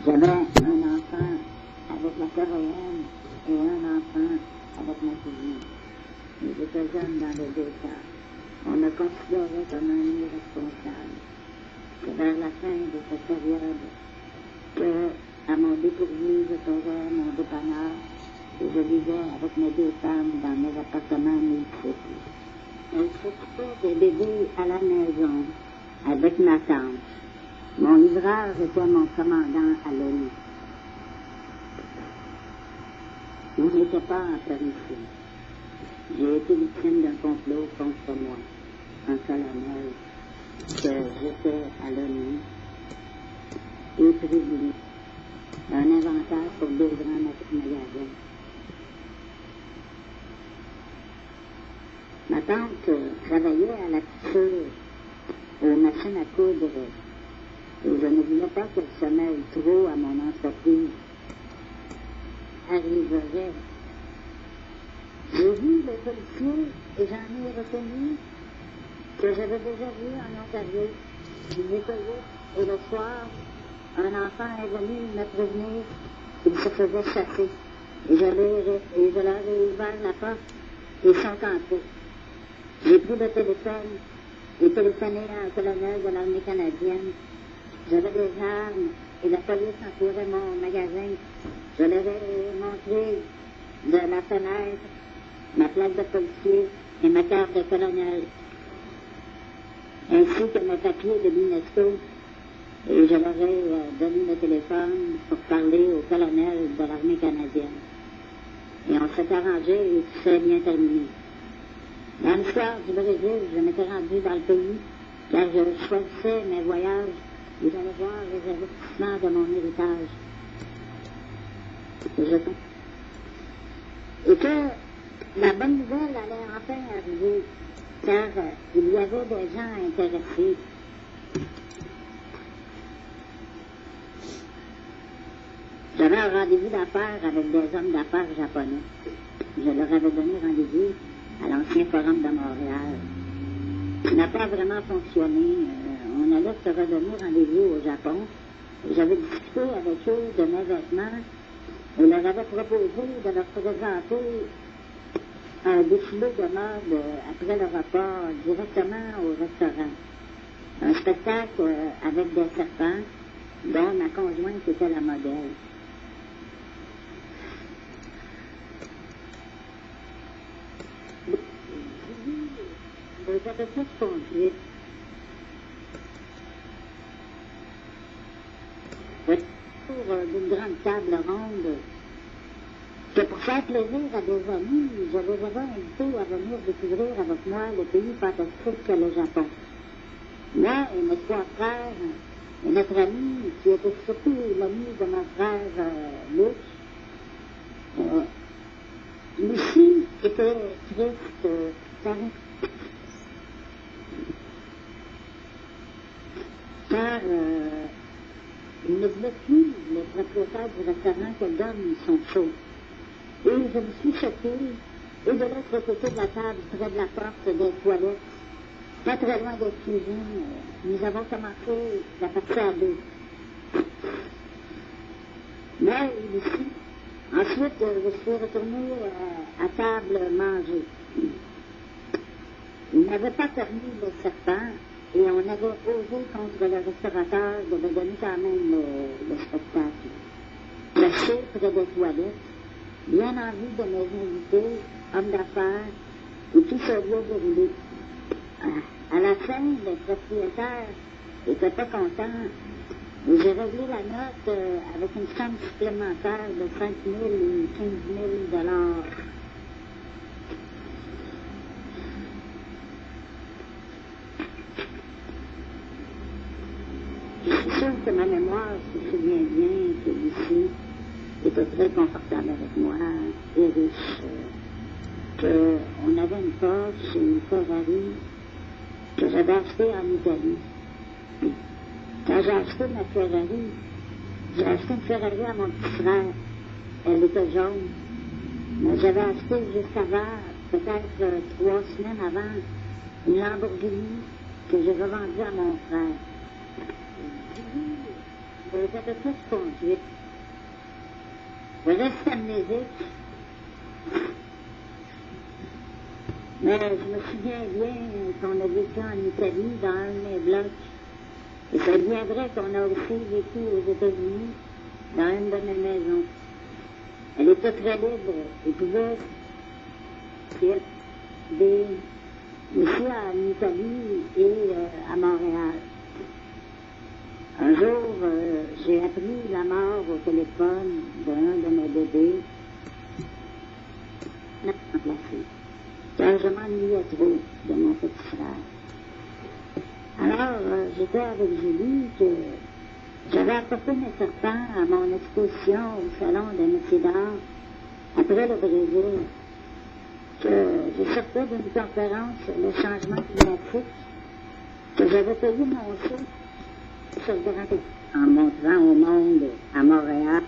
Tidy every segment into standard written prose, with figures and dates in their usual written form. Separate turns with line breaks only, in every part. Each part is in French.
J'avais un enfant avec la Coréenne et un enfant avec ma cousine. Ils étaient jeunes dans les deux cas. On me considérait comme un irresponsable. C'est vers la fin de cette période que, à mon dépourvu, je trouvais mon dépanneur et je vivais avec mes deux femmes dans mes appartements multiples. Elles s'occupaient des bébés à la maison avec ma tante. Mon livreur était mon commandant à l'ONU. Il n'était pas en Palestine. J'ai été victime d'un complot contre moi, un colonel, que j'étais à l'ONU, et prévenu, un inventaire pour 2 grands magasins. Ma tante travaillait à la couture, aux machines à coudre, et je ne voulais pas qu'elle se mêle trop à mon entreprise. Arriverait. J'ai vu le policier et j'en ai reconnu que j'avais déjà vu en Ontario. Je nettoyais et le soir, un enfant est venu me prévenir qu'il se faisait chasser. Et je leur ai ouvert la porte et sont entrés. J'ai pris le téléphone et téléphoné à un colonel de l'armée canadienne. J'avais des armes et la police entourait mon magasin. Je leur ai montré de la fenêtre ma plaque de policier et ma carte de colonel, ainsi que mes papiers de l'UNESCO. Et je leur ai donné le téléphone pour parler au colonel de l'armée canadienne. Et on s'est arrangé et tout s'est bien terminé. Dans l'histoire du Brésil, je m'étais rendu dans le pays car je choisissais mes voyages et j'allais voir les investissements de mon héritage. Et que la bonne nouvelle allait enfin arriver, car il y avait des gens intéressés. J'avais un rendez-vous d'affaires avec des hommes d'affaires japonais. Je leur avais donné rendez-vous à l'ancien forum de Montréal. Ça n'a pas vraiment fonctionné. On allait se redonner rendez-vous au Japon. J'avais discuté avec eux de mes vêtements et leur avais proposé de leur présenter un défilé de mode après le repas directement au restaurant. un spectacle avec des serpents, dont ma conjointe était la modèle. J'avais plus conduite. Pour d'une grande table ronde, que pour faire plaisir à des amis, je les avais invités à venir découvrir avec moi le pays fantastique qu'est le Japon. Moi et mes trois frères, et notre ami, qui était surtout l'ami de mon frère Luc, Lucie était triste, car il ne voulait plus les propriétaires du restaurant qu'elle donne son show. Et je me suis choquée, et de l'autre côté de la table, près de la porte des toilettes, pas très loin des cuisines, nous avons commencé la partie à deux. Moi et Lucie. Ensuite, je suis retournée à table manger. Il n'avait pas permis le serpent, et on avait osé contre le restaurateur de me donner quand même le spectacle. Caché près des toilettes, bien en vue de mes invités, hommes d'affaires, et tout se bien déroulé. À la fin, les propriétaires n'étaient pas contents, et j'ai réglé la note avec une somme supplémentaire de 5 000 et 15 000 $. Je suis sûre que ma mémoire se souvient bien que Lucie était très confortable avec moi et riche, qu'on avait une Porsche et une Ferrari que j'avais achetée en Italie. Quand j'ai acheté ma Ferrari, j'ai acheté une Ferrari à mon petit frère. Elle était jaune. Mais j'avais acheté juste avant, peut-être 3 semaines avant, une Lamborghini que j'ai revendue à mon frère. Je les avais tous conduites. Je reste amnésique. Mais je me souviens bien qu'on a vécu en Italie dans un de mes blocs. Et c'est bien vrai qu'on a aussi vécu aux États-Unis dans une de mes maisons. Elle était très libre et pouvait des ici en Italie et à Montréal. Un jour, j'ai appris la mort au téléphone d'un de mes bébés. Remplacé. Car je m'ennuyais trop de mon petit frère. Alors, j'étais avec Julie que j'avais apporté mes serpents à mon exposition au Salon des métiers d'art après le Brésil, que je sortais d'une conférence sur le changement climatique, que j'avais payé mon show sur le grand écran en montrant au monde à Montréal,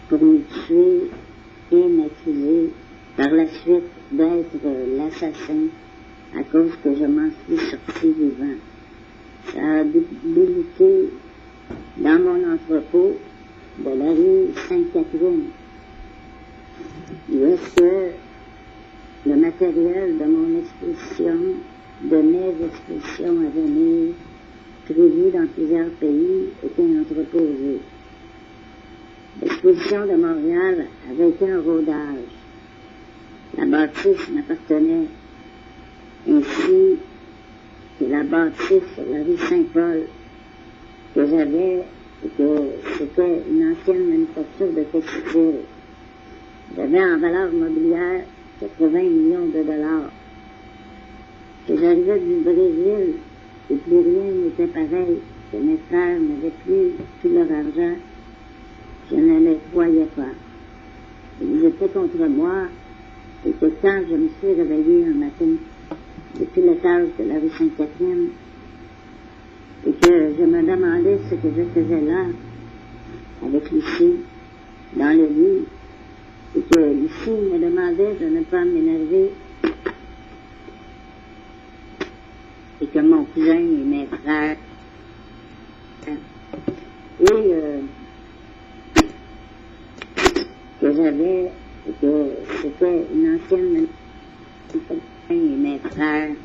pour me tuer et m'accuser par la suite d'être l'assassin à cause que je m'en suis sorti vivant. Ça a débuté dans mon entrepôt de la rue Sainte-Catherine, où est-ce que le matériel de mon exposition, de mes expositions à venir, prévues dans plusieurs pays, était entreposé. L'exposition de Montréal avait été un rodage. La bâtisse m'appartenait, ainsi que la bâtisse sur la rue Saint-Paul que j'avais, et que c'était une ancienne manufacture de textile. J'avais en valeur mobilière 80 millions de dollars. Que j'arrivais du Brésil et plus rien n'était pareil, que mes frères n'avaient plus tout leur argent, je ne les croyais pas. Ils étaient contre moi, et que quand je me suis réveillée un matin, depuis l'étage de la rue Sainte-Catherine, et que je me demandais ce que je faisais là, avec Lucie, dans le lit, et que Lucie me demandait de ne pas m'énerver, et que mon cousin et mes frères, et que j'avais, et que c'était une ancienne manifestation, et mes frères,